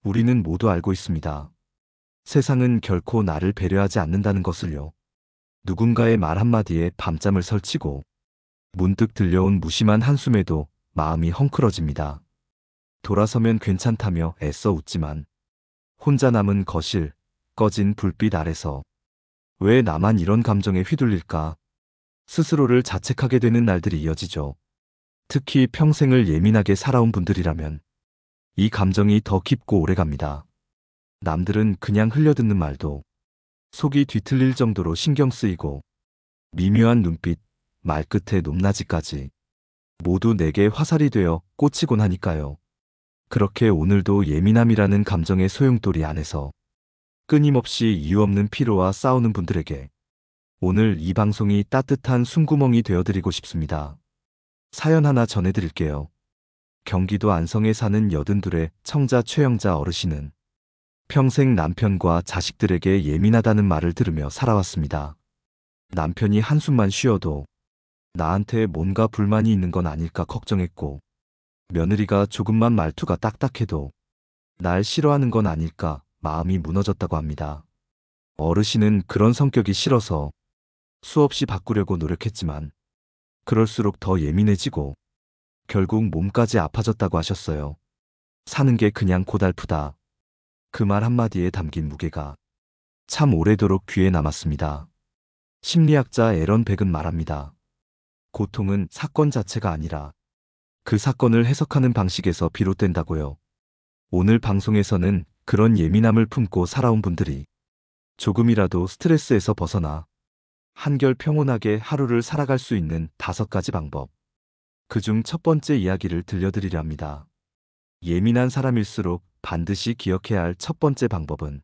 우리는 모두 알고 있습니다. 세상은 결코 나를 배려하지 않는다는 것을요. 누군가의 말 한마디에 밤잠을 설치고 문득 들려온 무심한 한숨에도 마음이 헝클어집니다. 돌아서면 괜찮다며 애써 웃지만 혼자 남은 거실, 꺼진 불빛 아래서 왜 나만 이런 감정에 휘둘릴까? 스스로를 자책하게 되는 날들이 이어지죠. 특히 평생을 예민하게 살아온 분들이라면 이 감정이 더 깊고 오래갑니다. 남들은 그냥 흘려듣는 말도 속이 뒤틀릴 정도로 신경 쓰이고 미묘한 눈빛, 말끝의 높낮이까지 모두 내게 화살이 되어 꽂히곤 하니까요. 그렇게 오늘도 예민함이라는 감정의 소용돌이 안에서 끊임없이 이유 없는 피로와 싸우는 분들에게 오늘 이 방송이 따뜻한 숨구멍이 되어드리고 싶습니다. 사연 하나 전해드릴게요. 경기도 안성에 사는 82의 청자 최영자 어르신은 평생 남편과 자식들에게 예민하다는 말을 들으며 살아왔습니다. 남편이 한숨만 쉬어도 나한테 뭔가 불만이 있는 건 아닐까 걱정했고, 며느리가 조금만 말투가 딱딱해도 날 싫어하는 건 아닐까 마음이 무너졌다고 합니다. 어르신은 그런 성격이 싫어서 수없이 바꾸려고 노력했지만 그럴수록 더 예민해지고 결국 몸까지 아파졌다고 하셨어요. 사는 게 그냥 고달프다. 그 말 한마디에 담긴 무게가 참 오래도록 귀에 남았습니다. 심리학자 에런 백은 말합니다. 고통은 사건 자체가 아니라 그 사건을 해석하는 방식에서 비롯된다고요. 오늘 방송에서는 그런 예민함을 품고 살아온 분들이 조금이라도 스트레스에서 벗어나 한결 평온하게 하루를 살아갈 수 있는 5가지 방법. 그중 첫 번째 이야기를 들려드리려 합니다. 예민한 사람일수록 반드시 기억해야 할 첫 번째 방법은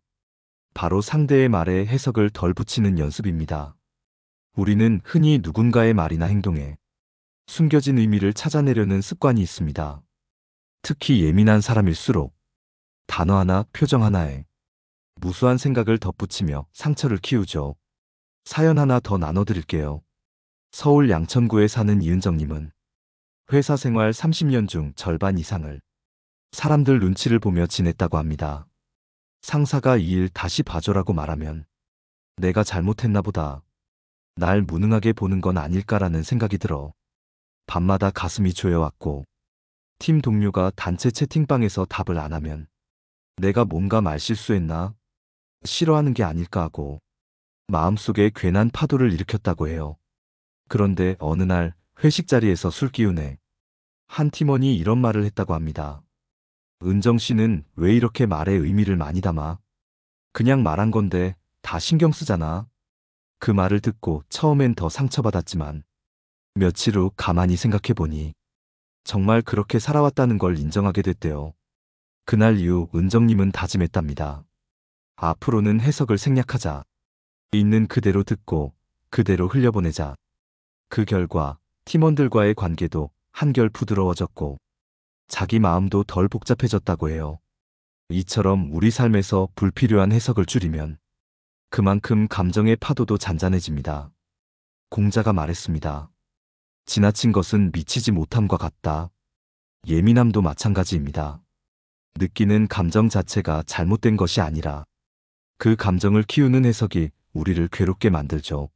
바로 상대의 말에 해석을 덜 붙이는 연습입니다. 우리는 흔히 누군가의 말이나 행동에 숨겨진 의미를 찾아내려는 습관이 있습니다. 특히 예민한 사람일수록 단어 하나, 표정 하나에 무수한 생각을 덧붙이며 상처를 키우죠. 사연 하나 더 나눠드릴게요. 서울 양천구에 사는 이은정님은 회사 생활 30년 중 절반 이상을 사람들 눈치를 보며 지냈다고 합니다. 상사가 이 일 다시 봐줘라고 말하면 내가 잘못했나 보다. 날 무능하게 보는 건 아닐까라는 생각이 들어 밤마다 가슴이 조여왔고, 팀 동료가 단체 채팅방에서 답을 안 하면 내가 뭔가 말실수했나? 싫어하는 게 아닐까 하고 마음속에 괜한 파도를 일으켰다고 해요. 그런데 어느 날 회식 자리에서 술 기운에 한 팀원이 이런 말을 했다고 합니다. 은정 씨는 왜 이렇게 말에 의미를 많이 담아? 그냥 말한 건데 다 신경 쓰잖아. 그 말을 듣고 처음엔 더 상처받았지만 며칠 후 가만히 생각해보니 정말 그렇게 살아왔다는 걸 인정하게 됐대요. 그날 이후 은정님은 다짐했답니다. 앞으로는 해석을 생략하자. 있는 그대로 듣고 그대로 흘려보내자. 그 결과 팀원들과의 관계도 한결 부드러워졌고 자기 마음도 덜 복잡해졌다고 해요. 이처럼 우리 삶에서 불필요한 해석을 줄이면 그만큼 감정의 파도도 잔잔해집니다. 공자가 말했습니다. 지나친 것은 미치지 못함과 같다. 예민함도 마찬가지입니다. 느끼는 감정 자체가 잘못된 것이 아니라 그 감정을 키우는 해석이 우리를 괴롭게 만들죠.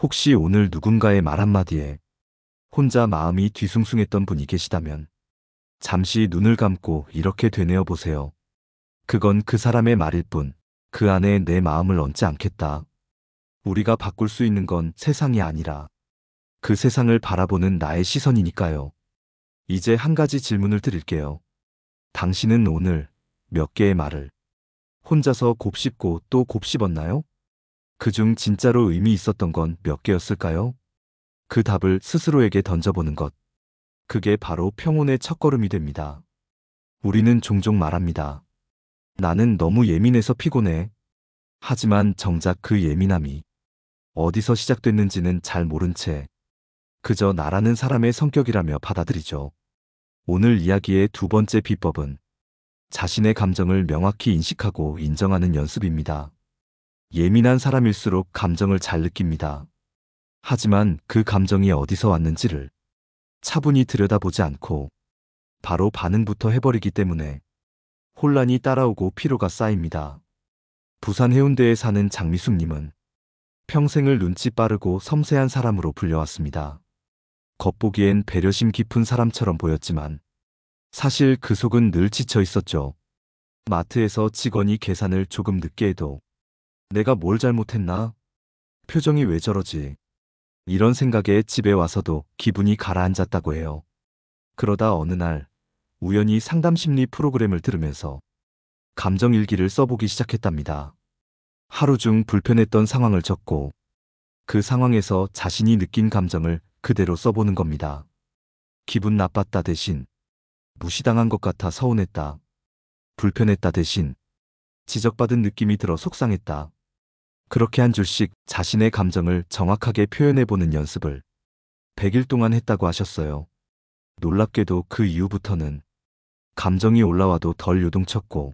혹시 오늘 누군가의 말 한마디에 혼자 마음이 뒤숭숭했던 분이 계시다면 잠시 눈을 감고 이렇게 되뇌어 보세요. 그건 그 사람의 말일 뿐 그 안에 내 마음을 얹지 않겠다. 우리가 바꿀 수 있는 건 세상이 아니라 그 세상을 바라보는 나의 시선이니까요. 이제 한 가지 질문을 드릴게요. 당신은 오늘 몇 개의 말을 혼자서 곱씹고 또 곱씹었나요? 그중 진짜로 의미 있었던 건 몇 개였을까요? 그 답을 스스로에게 던져보는 것. 그게 바로 평온의 첫걸음이 됩니다. 우리는 종종 말합니다. 나는 너무 예민해서 피곤해. 하지만 정작 그 예민함이 어디서 시작됐는지는 잘 모른 채 그저 나라는 사람의 성격이라며 받아들이죠. 오늘 이야기의 두 번째 비법은 자신의 감정을 명확히 인식하고 인정하는 연습입니다. 예민한 사람일수록 감정을 잘 느낍니다. 하지만 그 감정이 어디서 왔는지를 차분히 들여다보지 않고 바로 반응부터 해버리기 때문에 혼란이 따라오고 피로가 쌓입니다. 부산 해운대에 사는 장미숙님은 평생을 눈치 빠르고 섬세한 사람으로 불려왔습니다. 겉보기엔 배려심 깊은 사람처럼 보였지만 사실 그 속은 늘 지쳐 있었죠. 마트에서 직원이 계산을 조금 늦게 해도 내가 뭘 잘못했나? 표정이 왜 저러지? 이런 생각에 집에 와서도 기분이 가라앉았다고 해요. 그러다 어느 날 우연히 상담심리 프로그램을 들으면서 감정일기를 써보기 시작했답니다. 하루 중 불편했던 상황을 적고 그 상황에서 자신이 느낀 감정을 그대로 써보는 겁니다. 기분 나빴다 대신 무시당한 것 같아 서운했다. 불편했다 대신 지적받은 느낌이 들어 속상했다. 그렇게 한 줄씩 자신의 감정을 정확하게 표현해보는 연습을 100일 동안 했다고 하셨어요. 놀랍게도 그 이후부터는 감정이 올라와도 덜 요동쳤고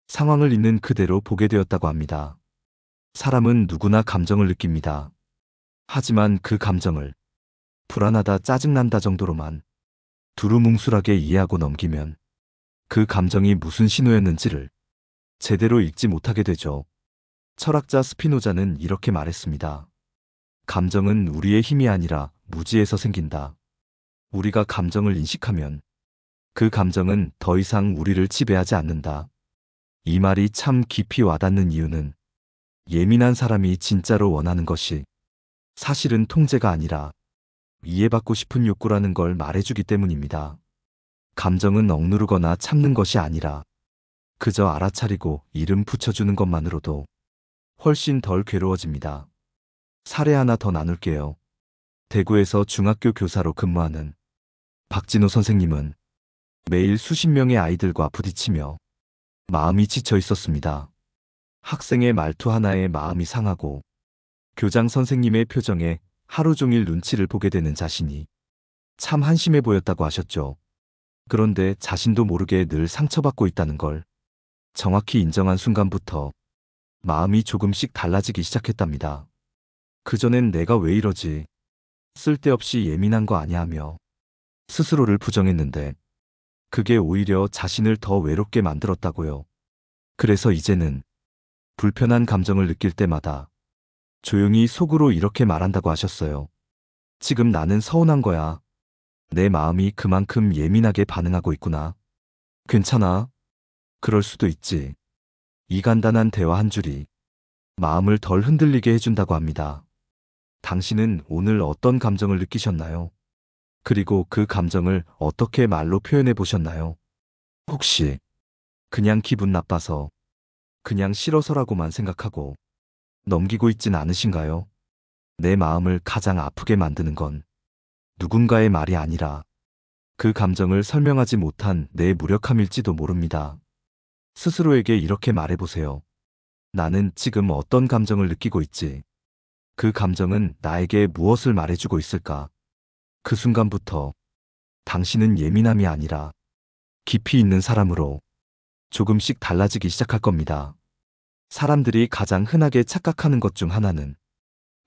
상황을 있는 그대로 보게 되었다고 합니다. 사람은 누구나 감정을 느낍니다. 하지만 그 감정을 불안하다, 짜증난다 정도로만 두루뭉술하게 이해하고 넘기면 그 감정이 무슨 신호였는지를 제대로 읽지 못하게 되죠. 철학자 스피노자는 이렇게 말했습니다. 감정은 우리의 힘이 아니라 무지에서 생긴다. 우리가 감정을 인식하면 그 감정은 더 이상 우리를 지배하지 않는다. 이 말이 참 깊이 와닿는 이유는 예민한 사람이 진짜로 원하는 것이 사실은 통제가 아니라 이해받고 싶은 욕구라는 걸 말해주기 때문입니다. 감정은 억누르거나 참는 것이 아니라 그저 알아차리고 이름 붙여주는 것만으로도 훨씬 덜 괴로워집니다. 사례 하나 더 나눌게요. 대구에서 중학교 교사로 근무하는 박진호 선생님은 매일 수십 명의 아이들과 부딪히며 마음이 지쳐 있었습니다. 학생의 말투 하나에 마음이 상하고 교장 선생님의 표정에 하루 종일 눈치를 보게 되는 자신이 참 한심해 보였다고 하셨죠. 그런데 자신도 모르게 늘 상처받고 있다는 걸 정확히 인정한 순간부터 마음이 조금씩 달라지기 시작했답니다. 그전엔 내가 왜 이러지? 쓸데없이 예민한 거 아냐 하며 스스로를 부정했는데 그게 오히려 자신을 더 외롭게 만들었다고요. 그래서 이제는 불편한 감정을 느낄 때마다 조용히 속으로 이렇게 말한다고 하셨어요. 지금 나는 서운한 거야. 내 마음이 그만큼 예민하게 반응하고 있구나. 괜찮아. 그럴 수도 있지. 이 간단한 대화 한 줄이 마음을 덜 흔들리게 해준다고 합니다. 당신은 오늘 어떤 감정을 느끼셨나요? 그리고 그 감정을 어떻게 말로 표현해 보셨나요? 혹시 그냥 기분 나빠서, 그냥 싫어서라고만 생각하고 넘기고 있진 않으신가요? 내 마음을 가장 아프게 만드는 건 누군가의 말이 아니라 그 감정을 설명하지 못한 내 무력함일지도 모릅니다. 스스로에게 이렇게 말해보세요. 나는 지금 어떤 감정을 느끼고 있지? 그 감정은 나에게 무엇을 말해주고 있을까? 그 순간부터 당신은 예민함이 아니라 깊이 있는 사람으로 조금씩 달라지기 시작할 겁니다. 사람들이 가장 흔하게 착각하는 것 중 하나는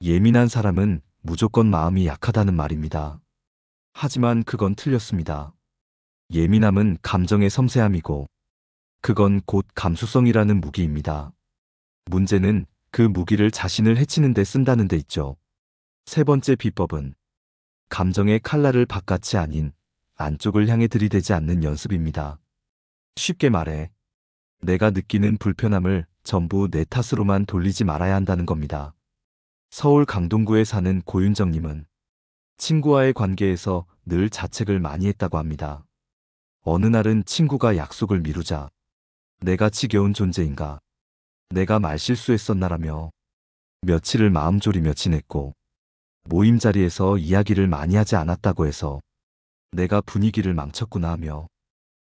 예민한 사람은 무조건 마음이 약하다는 말입니다. 하지만 그건 틀렸습니다. 예민함은 감정의 섬세함이고 그건 곧 감수성이라는 무기입니다. 문제는 그 무기를 자신을 해치는 데 쓴다는 데 있죠. 세 번째 비법은 감정의 칼날을 바깥이 아닌 안쪽을 향해 들이대지 않는 연습입니다. 쉽게 말해 내가 느끼는 불편함을 전부 내 탓으로만 돌리지 말아야 한다는 겁니다. 서울 강동구에 사는 고윤정님은 친구와의 관계에서 늘 자책을 많이 했다고 합니다. 어느 날은 친구가 약속을 미루자 내가 지겨운 존재인가? 내가 말실수했었나라며 며칠을 마음 졸이며 지냈고 모임 자리에서 이야기를 많이 하지 않았다고 해서 내가 분위기를 망쳤구나 하며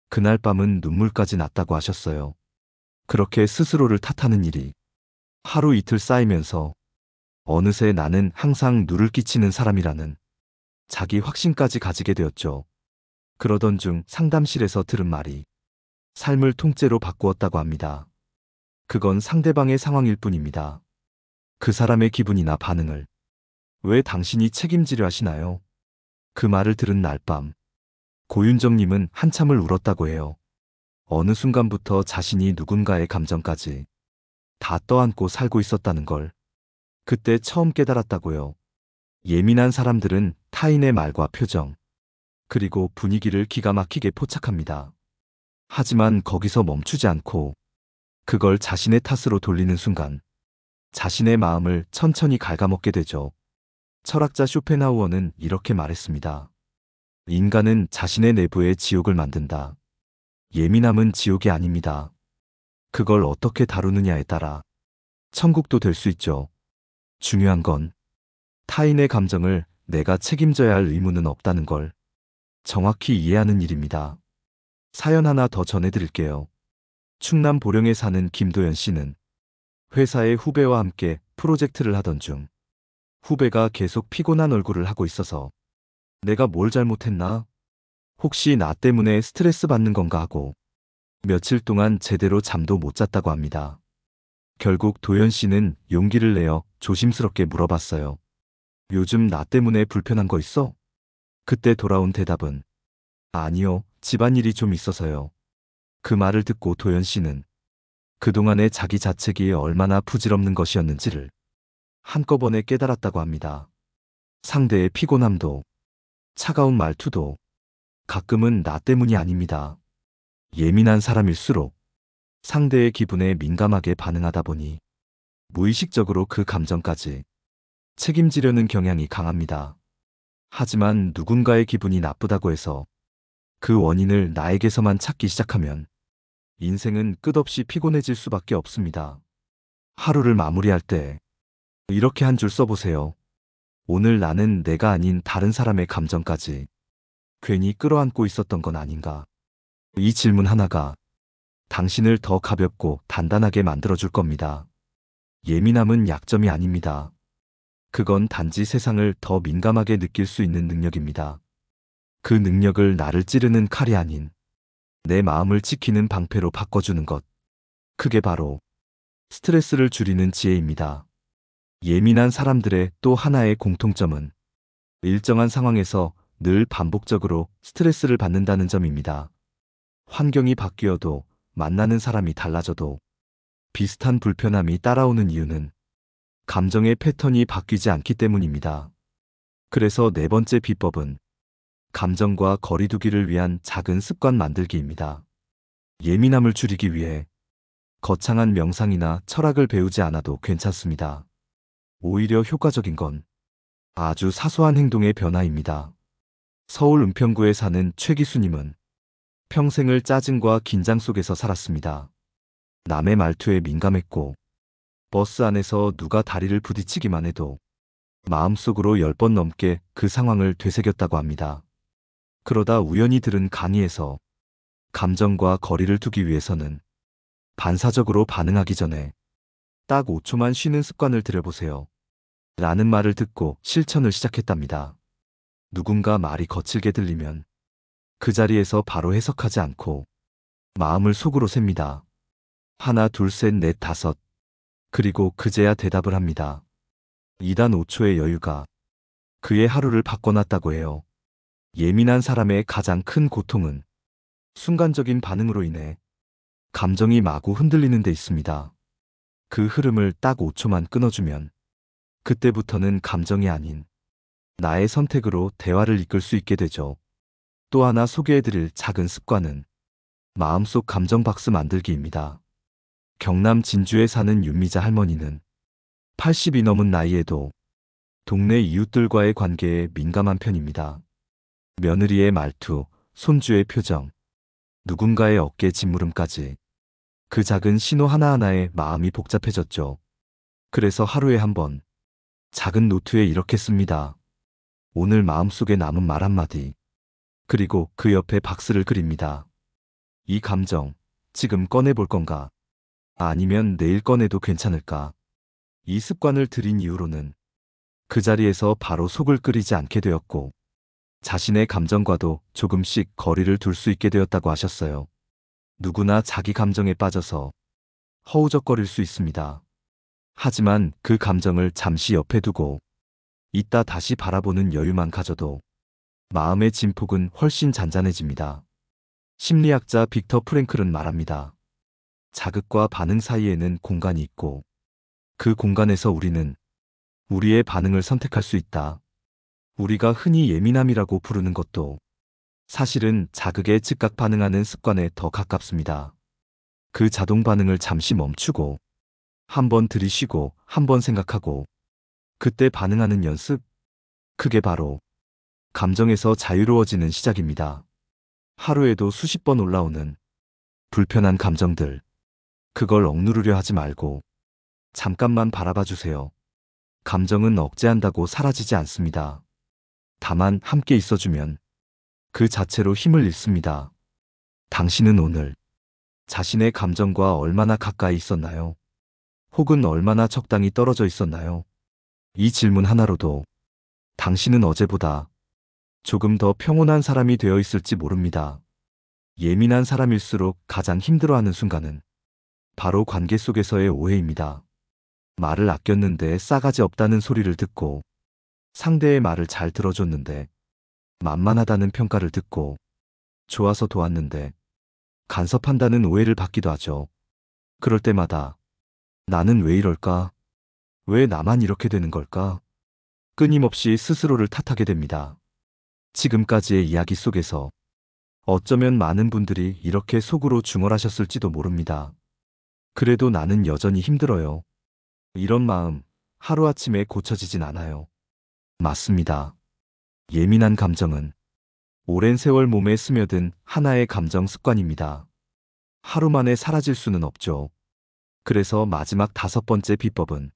그날 밤은 눈물까지 났다고 하셨어요. 그렇게 스스로를 탓하는 일이 하루 이틀 쌓이면서 어느새 나는 항상 누를 끼치는 사람이라는 자기 확신까지 가지게 되었죠. 그러던 중 상담실에서 들은 말이 삶을 통째로 바꾸었다고 합니다. 그건 상대방의 상황일 뿐입니다. 그 사람의 기분이나 반응을 왜 당신이 책임지려 하시나요? 그 말을 들은 날 밤 고윤정님은 한참을 울었다고 해요. 어느 순간부터 자신이 누군가의 감정까지 다 떠안고 살고 있었다는 걸 그때 처음 깨달았다고요. 예민한 사람들은 타인의 말과 표정, 그리고 분위기를 기가 막히게 포착합니다. 하지만 거기서 멈추지 않고 그걸 자신의 탓으로 돌리는 순간 자신의 마음을 천천히 갉아먹게 되죠. 철학자 쇼펜하우어는 이렇게 말했습니다. 인간은 자신의 내부에 지옥을 만든다. 예민함은 지옥이 아닙니다. 그걸 어떻게 다루느냐에 따라 천국도 될 수 있죠. 중요한 건 타인의 감정을 내가 책임져야 할 의무는 없다는 걸 정확히 이해하는 일입니다. 사연 하나 더 전해드릴게요. 충남 보령에 사는 김도연 씨는 회사의 후배와 함께 프로젝트를 하던 중 후배가 계속 피곤한 얼굴을 하고 있어서 내가 뭘 잘못했나? 혹시 나 때문에 스트레스 받는 건가 하고 며칠 동안 제대로 잠도 못 잤다고 합니다. 결국 도연 씨는 용기를 내어 조심스럽게 물어봤어요. 요즘 나 때문에 불편한 거 있어? 그때 돌아온 대답은 아니요, 집안일이 좀 있어서요. 그 말을 듣고 도연 씨는 그동안의 자기 자책이 얼마나 부질없는 것이었는지를 한꺼번에 깨달았다고 합니다. 상대의 피곤함도 차가운 말투도 가끔은 나 때문이 아닙니다. 예민한 사람일수록 상대의 기분에 민감하게 반응하다 보니 무의식적으로 그 감정까지 책임지려는 경향이 강합니다. 하지만 누군가의 기분이 나쁘다고 해서 그 원인을 나에게서만 찾기 시작하면 인생은 끝없이 피곤해질 수밖에 없습니다. 하루를 마무리할 때 이렇게 한 줄 써보세요. 오늘 나는 내가 아닌 다른 사람의 감정까지 괜히 끌어안고 있었던 건 아닌가. 이 질문 하나가 당신을 더 가볍고 단단하게 만들어줄 겁니다. 예민함은 약점이 아닙니다. 그건 단지 세상을 더 민감하게 느낄 수 있는 능력입니다. 그 능력을 나를 찌르는 칼이 아닌 내 마음을 지키는 방패로 바꿔주는 것. 그게 바로 스트레스를 줄이는 지혜입니다. 예민한 사람들의 또 하나의 공통점은 일정한 상황에서 늘 반복적으로 스트레스를 받는다는 점입니다. 환경이 바뀌어도 만나는 사람이 달라져도 비슷한 불편함이 따라오는 이유는 감정의 패턴이 바뀌지 않기 때문입니다. 그래서 네 번째 비법은 감정과 거리두기를 위한 작은 습관 만들기입니다. 예민함을 줄이기 위해 거창한 명상이나 철학을 배우지 않아도 괜찮습니다. 오히려 효과적인 건 아주 사소한 행동의 변화입니다. 서울 은평구에 사는 최기수님은 평생을 짜증과 긴장 속에서 살았습니다. 남의 말투에 민감했고 버스 안에서 누가 다리를 부딪히기만 해도 마음속으로 10번 넘게 그 상황을 되새겼다고 합니다. 그러다 우연히 들은 강의에서 감정과 거리를 두기 위해서는 반사적으로 반응하기 전에 딱 5초만 쉬는 습관을 들여보세요. 라는 말을 듣고 실천을 시작했답니다. 누군가 말이 거칠게 들리면 그 자리에서 바로 해석하지 않고 마음을 속으로 셉니다. 하나, 둘, 셋, 넷, 다섯. 그리고 그제야 대답을 합니다. 2단 5초의 여유가 그의 하루를 바꿔놨다고 해요. 예민한 사람의 가장 큰 고통은 순간적인 반응으로 인해 감정이 마구 흔들리는 데 있습니다. 그 흐름을 딱 5초만 끊어주면 그때부터는 감정이 아닌 나의 선택으로 대화를 이끌 수 있게 되죠. 또 하나 소개해드릴 작은 습관은 마음속 감정 박스 만들기입니다. 경남 진주에 사는 윤미자 할머니는 80이 넘은 나이에도 동네 이웃들과의 관계에 민감한 편입니다. 며느리의 말투, 손주의 표정, 누군가의 어깨 짓무름까지 그 작은 신호 하나하나에 마음이 복잡해졌죠. 그래서 하루에 한 번 작은 노트에 이렇게 씁니다. 오늘 마음속에 남은 말 한마디. 그리고 그 옆에 박스를 그립니다. 이 감정, 지금 꺼내볼 건가? 아니면 내일 꺼내도 괜찮을까? 이 습관을 들인 이후로는 그 자리에서 바로 속을 끓이지 않게 되었고 자신의 감정과도 조금씩 거리를 둘 수 있게 되었다고 하셨어요. 누구나 자기 감정에 빠져서 허우적거릴 수 있습니다. 하지만 그 감정을 잠시 옆에 두고 이따 다시 바라보는 여유만 가져도 마음의 진폭은 훨씬 잔잔해집니다. 심리학자 빅터 프랭클은 말합니다. 자극과 반응 사이에는 공간이 있고 그 공간에서 우리는 우리의 반응을 선택할 수 있다. 우리가 흔히 예민함이라고 부르는 것도 사실은 자극에 즉각 반응하는 습관에 더 가깝습니다. 그 자동 반응을 잠시 멈추고 한번 들이쉬고 한번 생각하고 그때 반응하는 연습, 그게 바로 감정에서 자유로워지는 시작입니다. 하루에도 수십 번 올라오는 불편한 감정들, 그걸 억누르려 하지 말고 잠깐만 바라봐 주세요. 감정은 억제한다고 사라지지 않습니다. 다만 함께 있어주면 그 자체로 힘을 잃습니다. 당신은 오늘 자신의 감정과 얼마나 가까이 있었나요? 혹은 얼마나 적당히 떨어져 있었나요? 이 질문 하나로도 당신은 어제보다 조금 더 평온한 사람이 되어 있을지 모릅니다. 예민한 사람일수록 가장 힘들어하는 순간은 바로 관계 속에서의 오해입니다. 말을 아꼈는데 싸가지 없다는 소리를 듣고 상대의 말을 잘 들어줬는데 만만하다는 평가를 듣고 좋아서 도왔는데 간섭한다는 오해를 받기도 하죠. 그럴 때마다 나는 왜 이럴까? 왜 나만 이렇게 되는 걸까? 끊임없이 스스로를 탓하게 됩니다. 지금까지의 이야기 속에서 어쩌면 많은 분들이 이렇게 속으로 중얼하셨을지도 모릅니다. 그래도 나는 여전히 힘들어요. 이런 마음 하루아침에 고쳐지진 않아요. 맞습니다. 예민한 감정은 오랜 세월 몸에 스며든 하나의 감정 습관입니다. 하루 만에 사라질 수는 없죠. 그래서 마지막 5번째 비법은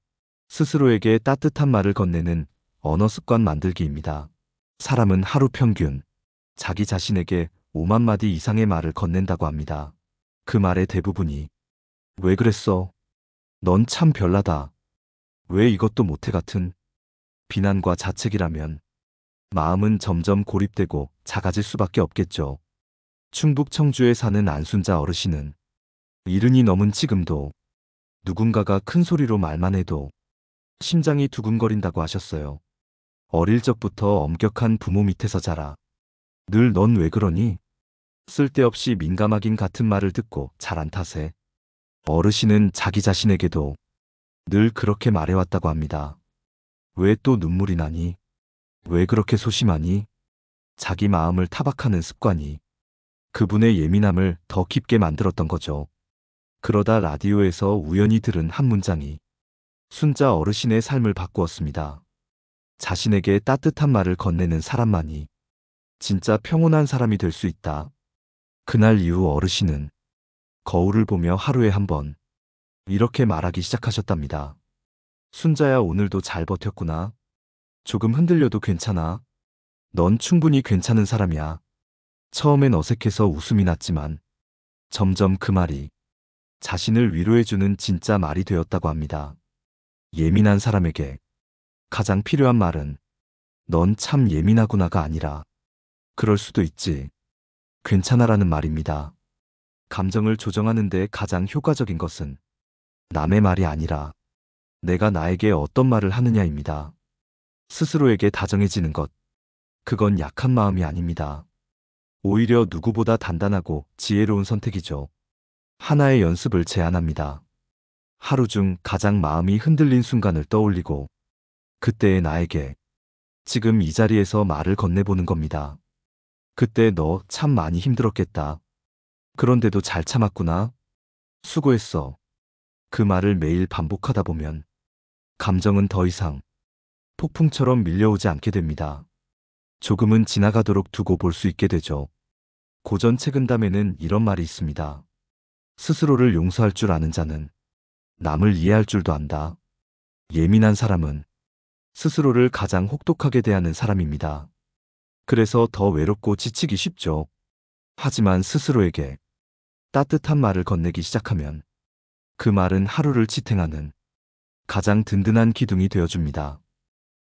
스스로에게 따뜻한 말을 건네는 언어 습관 만들기입니다. 사람은 하루 평균 자기 자신에게 5만 마디 이상의 말을 건넨다고 합니다. 그 말의 대부분이 왜 그랬어? 넌 참 별나다. 왜 이것도 못해 같은 비난과 자책이라면 마음은 점점 고립되고 작아질 수밖에 없겠죠. 충북 청주에 사는 안순자 어르신은 70이 넘은 지금도 누군가가 큰 소리로 말만 해도 심장이 두근거린다고 하셨어요. 어릴 적부터 엄격한 부모 밑에서 자라 늘 넌 왜 그러니? 쓸데없이 민감하긴 같은 말을 듣고 자란 탓에 어르신은 자기 자신에게도 늘 그렇게 말해왔다고 합니다. 왜 또 눈물이 나니? 왜 그렇게 소심하니? 자기 마음을 타박하는 습관이 그분의 예민함을 더 깊게 만들었던 거죠. 그러다 라디오에서 우연히 들은 한 문장이 순자 어르신의 삶을 바꾸었습니다. 자신에게 따뜻한 말을 건네는 사람만이 진짜 평온한 사람이 될 수 있다. 그날 이후 어르신은 거울을 보며 하루에 한 번 이렇게 말하기 시작하셨답니다. 순자야, 오늘도 잘 버텼구나. 조금 흔들려도 괜찮아. 넌 충분히 괜찮은 사람이야. 처음엔 어색해서 웃음이 났지만 점점 그 말이 자신을 위로해주는 진짜 말이 되었다고 합니다. 예민한 사람에게 가장 필요한 말은 넌 참 예민하구나가 아니라 그럴 수도 있지. 괜찮아라는 말입니다. 감정을 조정하는 데 가장 효과적인 것은 남의 말이 아니라 내가 나에게 어떤 말을 하느냐입니다. 스스로에게 다정해지는 것, 그건 약한 마음이 아닙니다. 오히려 누구보다 단단하고 지혜로운 선택이죠. 하나의 연습을 제안합니다. 하루 중 가장 마음이 흔들린 순간을 떠올리고 그때의 나에게 지금 이 자리에서 말을 건네보는 겁니다. 그때 너 참 많이 힘들었겠다. 그런데도 잘 참았구나. 수고했어. 그 말을 매일 반복하다 보면 감정은 더 이상 폭풍처럼 밀려오지 않게 됩니다. 조금은 지나가도록 두고 볼 수 있게 되죠. 고전 책은담에는 이런 말이 있습니다. 스스로를 용서할 줄 아는 자는 남을 이해할 줄도 안다. 예민한 사람은 스스로를 가장 혹독하게 대하는 사람입니다. 그래서 더 외롭고 지치기 쉽죠. 하지만 스스로에게 따뜻한 말을 건네기 시작하면 그 말은 하루를 지탱하는 가장 든든한 기둥이 되어줍니다.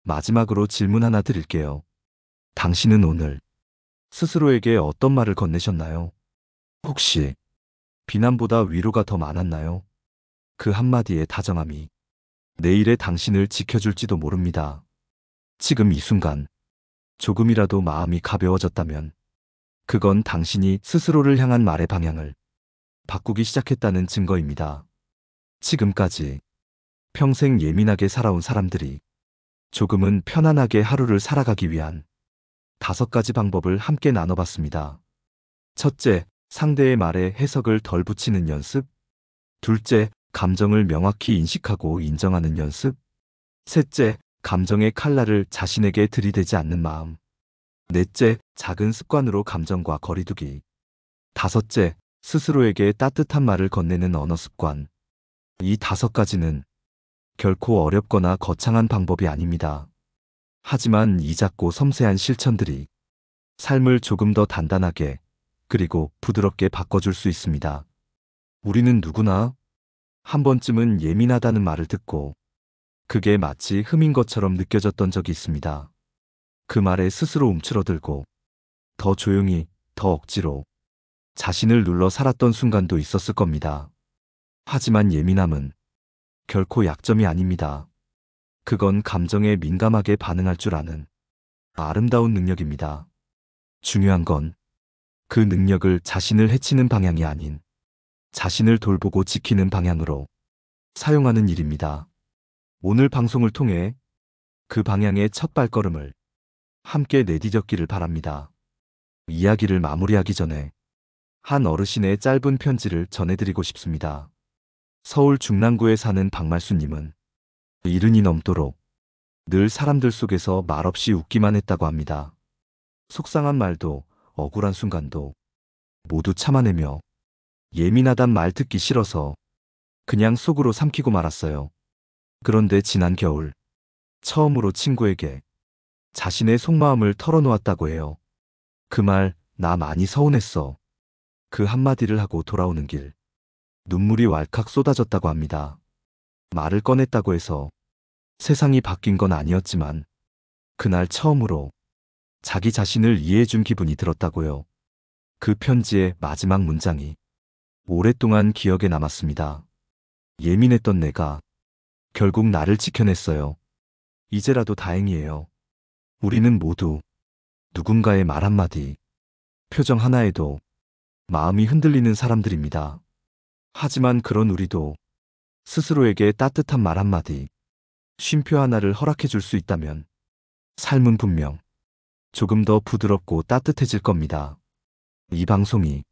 마지막으로 질문 하나 드릴게요. 당신은 오늘 스스로에게 어떤 말을 건네셨나요? 혹시 비난보다 위로가 더 많았나요? 그 한마디의 다정함이 내일의 당신을 지켜줄지도 모릅니다. 지금 이 순간 조금이라도 마음이 가벼워졌다면 그건 당신이 스스로를 향한 말의 방향을 바꾸기 시작했다는 증거입니다. 지금까지 평생 예민하게 살아온 사람들이 조금은 편안하게 하루를 살아가기 위한 5가지 방법을 함께 나눠봤습니다. 첫째, 상대의 말에 해석을 덜 붙이는 연습. 둘째, 감정을 명확히 인식하고 인정하는 연습. 셋째, 감정의 칼날을 자신에게 들이대지 않는 마음. 넷째, 작은 습관으로 감정과 거리두기. 다섯째, 스스로에게 따뜻한 말을 건네는 언어 습관. 이 5가지는 결코 어렵거나 거창한 방법이 아닙니다. 하지만 이 작고 섬세한 실천들이 삶을 조금 더 단단하게 그리고 부드럽게 바꿔줄 수 있습니다. 우리는 누구나 한 번쯤은 예민하다는 말을 듣고 그게 마치 흠인 것처럼 느껴졌던 적이 있습니다. 그 말에 스스로 움츠러들고 더 조용히, 더 억지로 자신을 눌러 살았던 순간도 있었을 겁니다. 하지만 예민함은 결코 약점이 아닙니다. 그건 감정에 민감하게 반응할 줄 아는 아름다운 능력입니다. 중요한 건 그 능력을 자신을 해치는 방향이 아닌 자신을 돌보고 지키는 방향으로 사용하는 일입니다. 오늘 방송을 통해 그 방향의 첫 발걸음을 함께 내디뎠기를 바랍니다. 이야기를 마무리하기 전에 한 어르신의 짧은 편지를 전해드리고 싶습니다. 서울 중랑구에 사는 박말수님은 70이 넘도록 늘 사람들 속에서 말없이 웃기만 했다고 합니다. 속상한 말도 억울한 순간도 모두 참아내며 예민하단 말 듣기 싫어서 그냥 속으로 삼키고 말았어요. 그런데 지난 겨울 처음으로 친구에게 자신의 속마음을 털어놓았다고 해요. 그 말 나 많이 서운했어. 그 한마디를 하고 돌아오는 길 눈물이 왈칵 쏟아졌다고 합니다. 말을 꺼냈다고 해서 세상이 바뀐 건 아니었지만 그날 처음으로 자기 자신을 이해해준 기분이 들었다고요. 그 편지의 마지막 문장이 오랫동안 기억에 남았습니다. 예민했던 내가 결국 나를 지켜냈어요. 이제라도 다행이에요. 우리는 모두 누군가의 말 한마디, 표정 하나에도 마음이 흔들리는 사람들입니다. 하지만 그런 우리도 스스로에게 따뜻한 말 한마디, 쉼표 하나를 허락해 줄 수 있다면 삶은 분명 조금 더 부드럽고 따뜻해질 겁니다. 이 방송이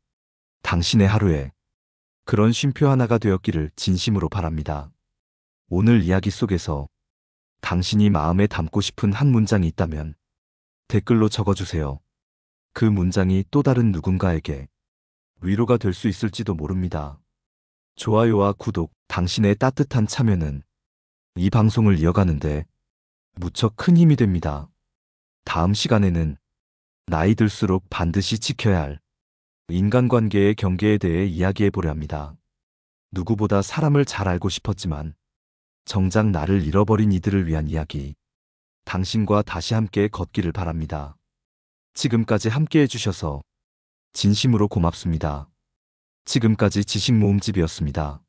당신의 하루에 그런 쉼표 하나가 되었기를 진심으로 바랍니다. 오늘 이야기 속에서 당신이 마음에 담고 싶은 한 문장이 있다면 댓글로 적어주세요. 그 문장이 또 다른 누군가에게 위로가 될 수 있을지도 모릅니다. 좋아요와 구독, 당신의 따뜻한 참여는 이 방송을 이어가는데 무척 큰 힘이 됩니다. 다음 시간에는 나이 들수록 반드시 지켜야 할 인간관계의 경계에 대해 이야기해 보려 합니다. 누구보다 사람을 잘 알고 싶었지만 정작 나를 잃어버린 이들을 위한 이야기. 당신과 다시 함께 걷기를 바랍니다. 지금까지 함께 해주셔서 진심으로 고맙습니다. 지금까지 지식모음집이었습니다.